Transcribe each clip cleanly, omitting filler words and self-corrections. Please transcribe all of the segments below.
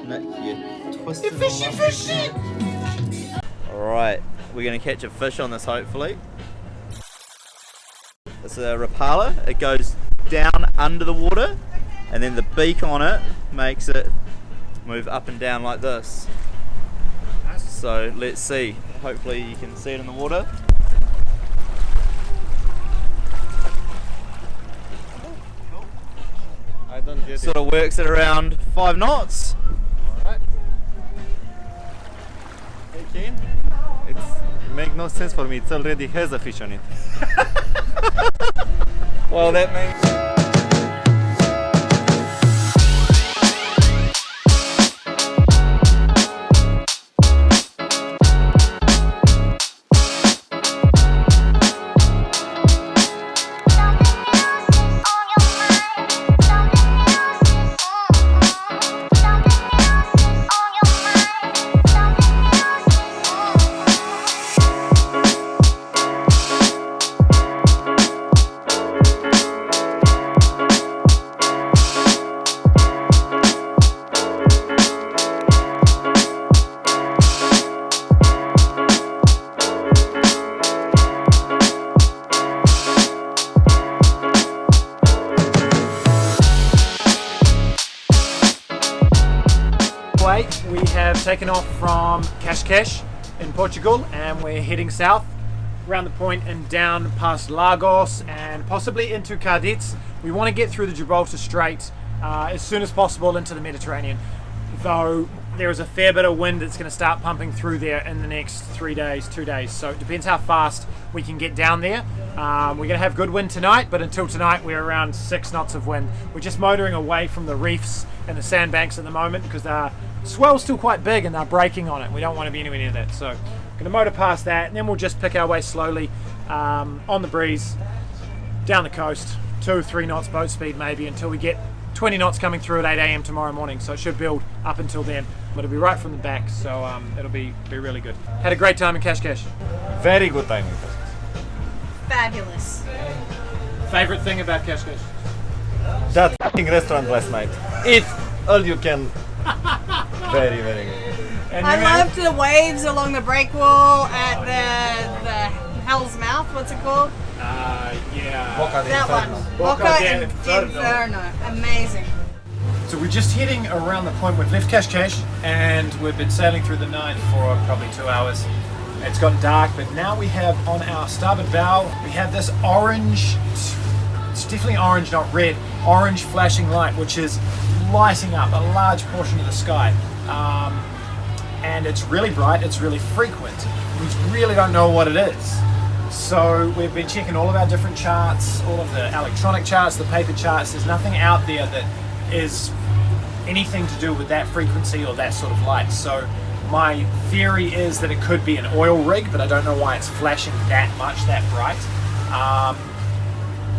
Nick, you twisted fishy! Alright, we're going to catch a fish on this hopefully. It's a rapala. It goes down under the water and then the beak on it makes it move up and down like this. So let's see. Hopefully you can see it in the water. I don't get sort of works at around 5 knots. Alright. Hey Ken, it makes no sense for me, it already has a fish on it. Well, that means... We have taken off from Cascais in Portugal and we're heading south around the point and down past Lagos and possibly into Cadiz. We want to get through the Gibraltar Strait as soon as possible into the Mediterranean, though there is a fair bit of wind that's going to start pumping through there in the next 3 days, 2 days, so it depends how fast we can get down there. We're going to have good wind tonight, but until tonight we're around 6 knots of wind. We're just motoring away from the reefs and the sandbanks at the moment because the swell's still quite big and they're breaking on it. We don't want to be anywhere near that, so going to motor past that and then we'll just pick our way slowly on the breeze down the coast, 2-3 knots boat speed maybe, until we get 20 knots coming through at 8 AM tomorrow morning, so it should build up until then, but it'll be right from the back, so it'll be really good. Had a great time in Cascais. Very good time in Cascais. Fabulous. Favorite thing about Cascais? That f***ing restaurant last night. Eat all you can. Very, very good. And I you, man? loved the waves along the breakwall at the Hell's Mouth. What's it called? Yeah. Boca de That Inferno. one. Boca Boca de Inferno. Amazing. So we're just heading around the point. We've left Cascais and we've been sailing through the night for probably 2 hours. It's gotten dark, but now we have on our starboard bow, we have this orange, it's definitely orange, not red, orange flashing light, which is lighting up a large portion of the sky. And it's really bright, it's really frequent. We really don't know what it is. So we've been checking all of our different charts, all of the electronic charts, the paper charts. There's nothing out there that is anything to do with that frequency or that sort of light. So my theory is that it could be an oil rig, but I don't know why it's flashing that much, that bright.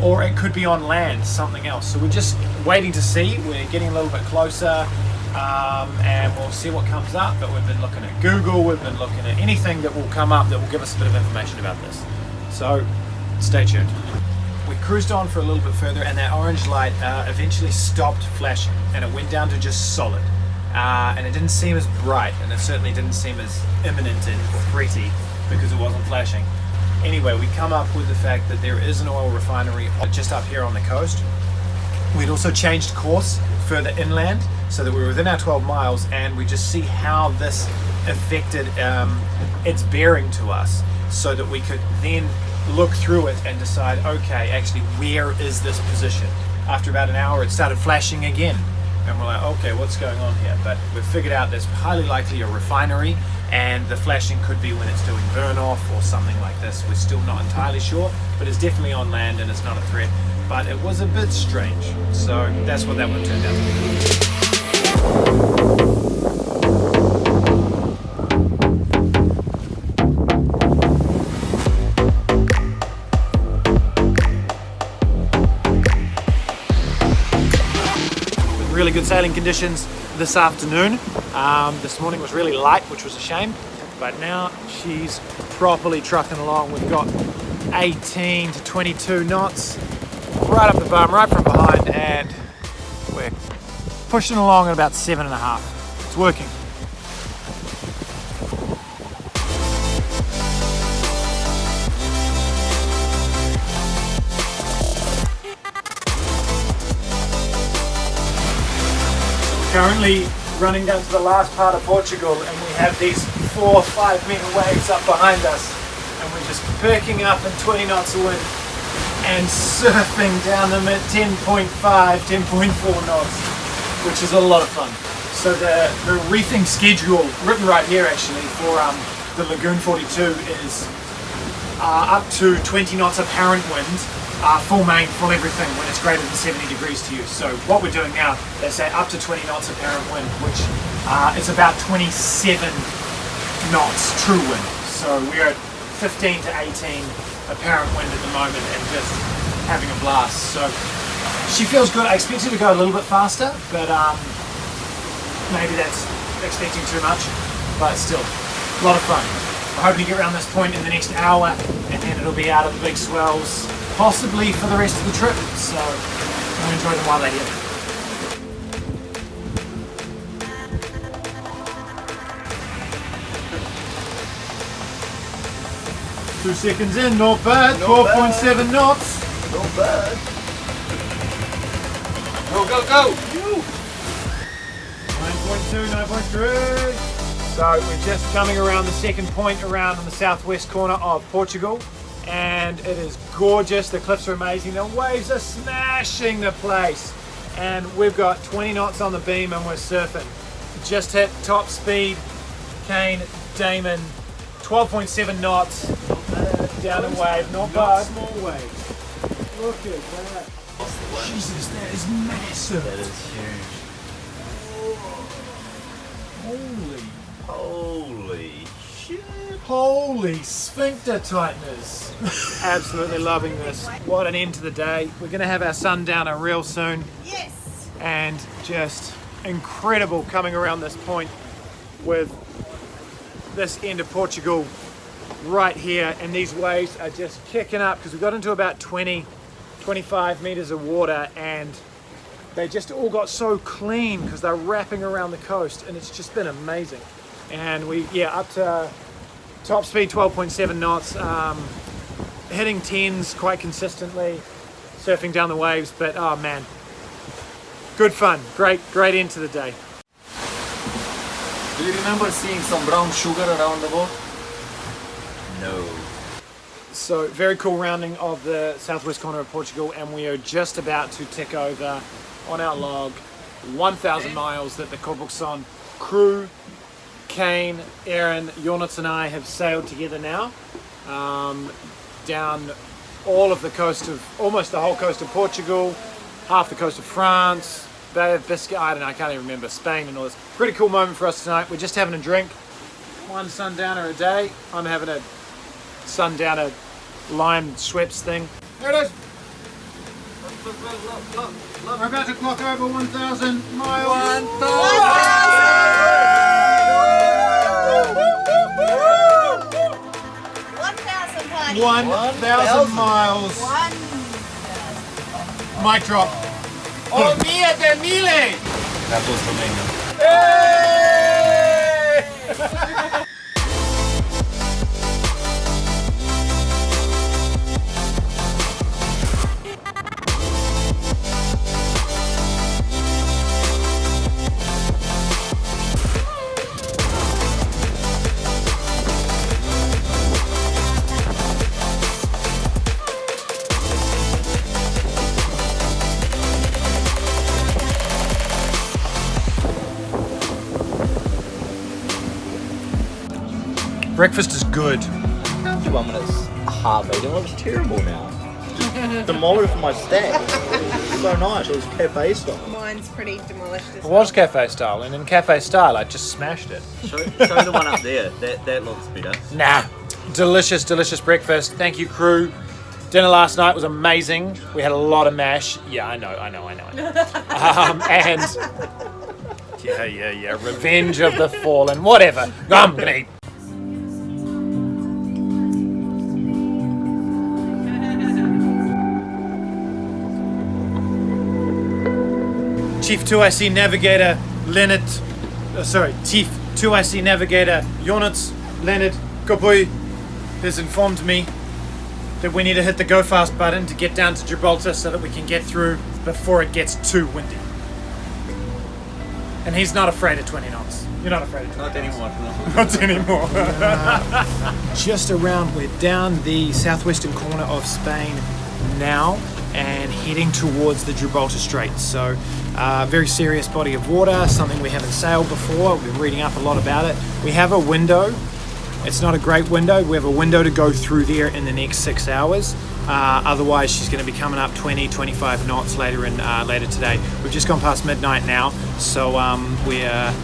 Or it could be on land, something else. So we're just waiting to see. We're getting a little bit closer and we'll see what comes up. But we've been looking at Google, we've been looking at anything that will come up that will give us a bit of information about this. So stay tuned. We cruised on for a little bit further and that orange light eventually stopped flashing and it went down to just solid. And it didn't seem as bright and it certainly didn't seem as imminent and threaty because it wasn't flashing. Anyway, we come up with the fact that there is an oil refinery just up here on the coast. We'd also changed course further inland so that we were within our 12 miles and we just see how this affected its bearing to us so that we could then look through it and decide, okay, actually where is this position? After about an hour it started flashing again and we're like, okay, what's going on here? But we've figured out there's highly likely a refinery and the flashing could be when it's doing burn off or something like this. We're still not entirely sure, but it's definitely on land and it's not a threat. But it was a bit strange, so that's what that one turned out to be. Really good sailing conditions this afternoon. This morning was really light, which was a shame, but now she's properly trucking along. We've got 18 to 22 knots right up the bum, right from behind, and we're pushing along at about 7.5. It's working. Currently running down to the last part of Portugal, and we have these 4 or 5 meter waves up behind us, and we're just perking up in 20 knots of wind and surfing down them at 10.5, 10.4 knots, which is a lot of fun. So the reefing schedule written right here actually for the Lagoon 42 is up to 20 knots apparent wind, full main, full everything when it's greater than 70 degrees to you. So what we're doing now, they say up to 20 knots apparent wind, which is about 27 knots true wind. So we're at 15 to 18 apparent wind at the moment and just having a blast. So she feels good. I expect her to go a little bit faster, but maybe that's expecting too much, but still a lot of fun. We're hoping to get around this point in the next hour, and then it'll be out of the big swells, possibly for the rest of the trip. So we'll enjoy them while they're here. Two seconds in, not bad. 12.7 knots. Not bad. Go, go, go! 9.2, 9.3. So we're just coming around the second point around on the southwest corner of Portugal, and it is gorgeous. The cliffs are amazing. The waves are smashing the place, and we've got 20 knots on the beam and we're surfing. Just hit top speed, Kane, Damon, 12.7 knots. Down a wave, not bad. Small waves. Look at that. Jesus, that is massive. That is huge. Holy shit. Holy sphincter tighteners. Absolutely loving this. What an end to the day. We're going to have our sundowner real soon. Yes. And just incredible coming around this point with this end of Portugal right here, and these waves are just kicking up because we got into about 20-25 meters of water, and they just all got so clean because they're wrapping around the coast, and it's just been amazing. And we up to top speed 12.7 knots, hitting 10s quite consistently, surfing down the waves. But oh man, good fun, great end to the day. Do you remember seeing some brown sugar around the boat? No. So very cool rounding of the southwest corner of Portugal, and we are just about to tick over on our log 1,000 miles that the Gabraltar crew, Kane, Aaron, Jornitz and I have sailed together now, down all of the coast of, almost the whole coast of Portugal, half the coast of France, Bay of Biscay, I don't know, I can't even remember, Spain and all this. Pretty cool moment for us tonight. We're just having a drink, one sundowner a day. I'm having a sundowner lime Schweppes thing. There it is. We're about to clock over 1,000 miles. 1,000, honey. 1,000 miles. 1,000. Mic drop. Oh, mia de mille! That was Romania. Hey! Breakfast is good. 1 minutes heart beating. It was terrible now. Just demolished my stack. So nice. It was cafe style. Mine's pretty demolished as It well. was cafe style, and in cafe style, I just smashed it. Show the one up there. That looks better. Nah, delicious, delicious breakfast. Thank you, crew. Dinner last night was amazing. We had a lot of mash. Yeah, I know. And yeah. Revenge of the Fallen. Whatever. I'm gonna eat. Chief 2IC Navigator Leonard Chief 2IC Navigator Jonas Leonard Kopui has informed me that we need to hit the go fast button to get down to Gibraltar so that we can get through before it gets too windy. And he's not afraid of 20 knots. You're not afraid of 20 knots. Not anymore, no. Not anymore. Just around, we're down the southwestern corner of Spain now and heading towards the Gibraltar Strait. So very serious body of water, something we haven't sailed before. We've been reading up a lot about it. We have a window. It's not a great window. We have a window to go through there in the next 6 hours. Otherwise, she's going to be coming up 20-25 knots later today. We've just gone past midnight now, so we're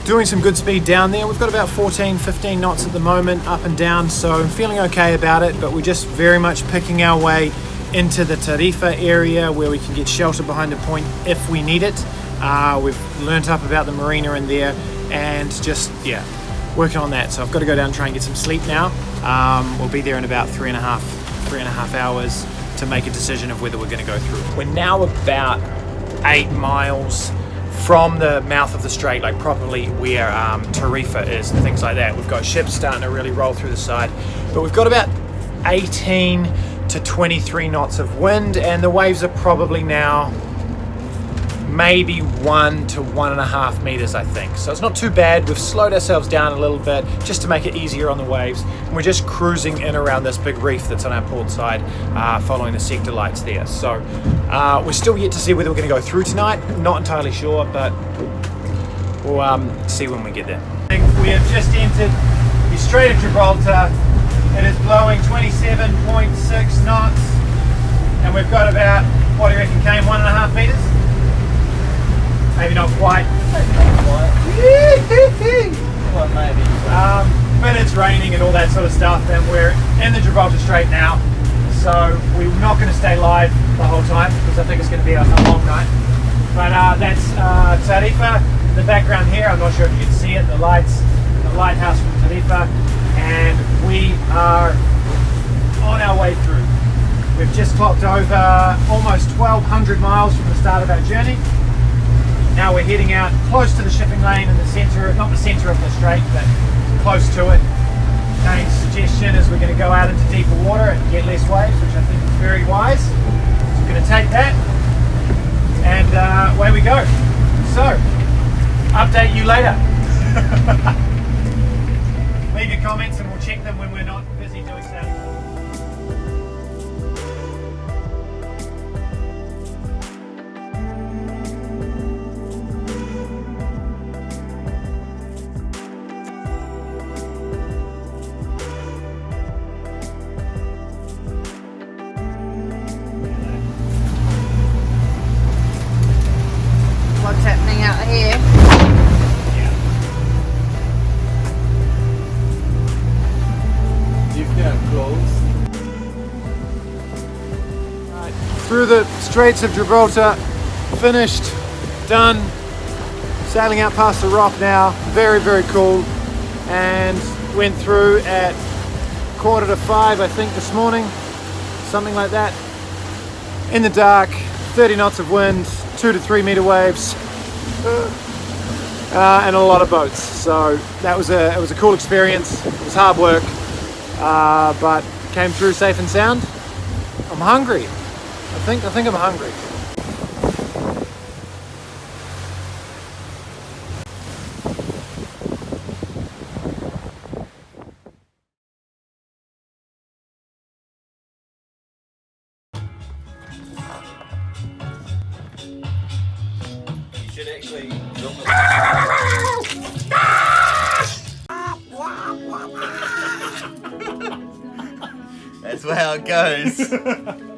doing some good speed down there. We've got about 14-15 knots at the moment, up and down, so I'm feeling okay about it, but we're just very much picking our way into the Tarifa area where we can get shelter behind a point if we need it. We've learnt up about the marina in there and just, yeah, working on that. So I've got to go down and try and get some sleep now. We'll be there in about three and a half hours to make a decision of whether we're going to go through. We're now about 8 miles from the mouth of the strait, like properly where Tarifa is and things like that. We've got ships starting to really roll through the side, but we've got about 18 to 23 knots of wind, and the waves are probably now maybe 1 to 1.5 meters, I think. So it's not too bad. We've slowed ourselves down a little bit just to make it easier on the waves. And we're just cruising in around this big reef that's on our port side, following the sector lights there. So we're still yet to see whether we're going to go through tonight. Not entirely sure, but we'll see when we get there. We have just entered the Strait of Gibraltar. It is blowing 27.6 knots, and we've got about, what do you reckon, Kane, 1.5 meters? Maybe not quite. Well, maybe. But it's raining and all that sort of stuff, and we're in the Gibraltar Strait now, so we're not going to stay live the whole time because I think it's going to be a long night. But that's Tarifa in the background here. I'm not sure if you can see it, the lighthouse from Tarifa, and we are on our way through. We've just clocked over almost 1,200 miles from the start of our journey. Now we're heading out close to the shipping lane in the centre, not the centre of the strait, but close to it. Kane's suggestion is we're going to go out into deeper water and get less waves, which I think is very wise. So we're going to take that, and away we go. So, update you later. Leave your comments and we'll check them when we're not busy doing sailing. What's happening out here? Through the Straits of Gibraltar, finished, done, sailing out past the rock now, very, very cool, and went through at 4:45 I think this morning, something like that, in the dark, 30 knots of wind, 2 to 3 meter waves, and a lot of boats. So that was it was a cool experience. It was hard work, but came through safe and sound. I'm hungry. I think I'm hungry. You should actually film it. That's how it goes.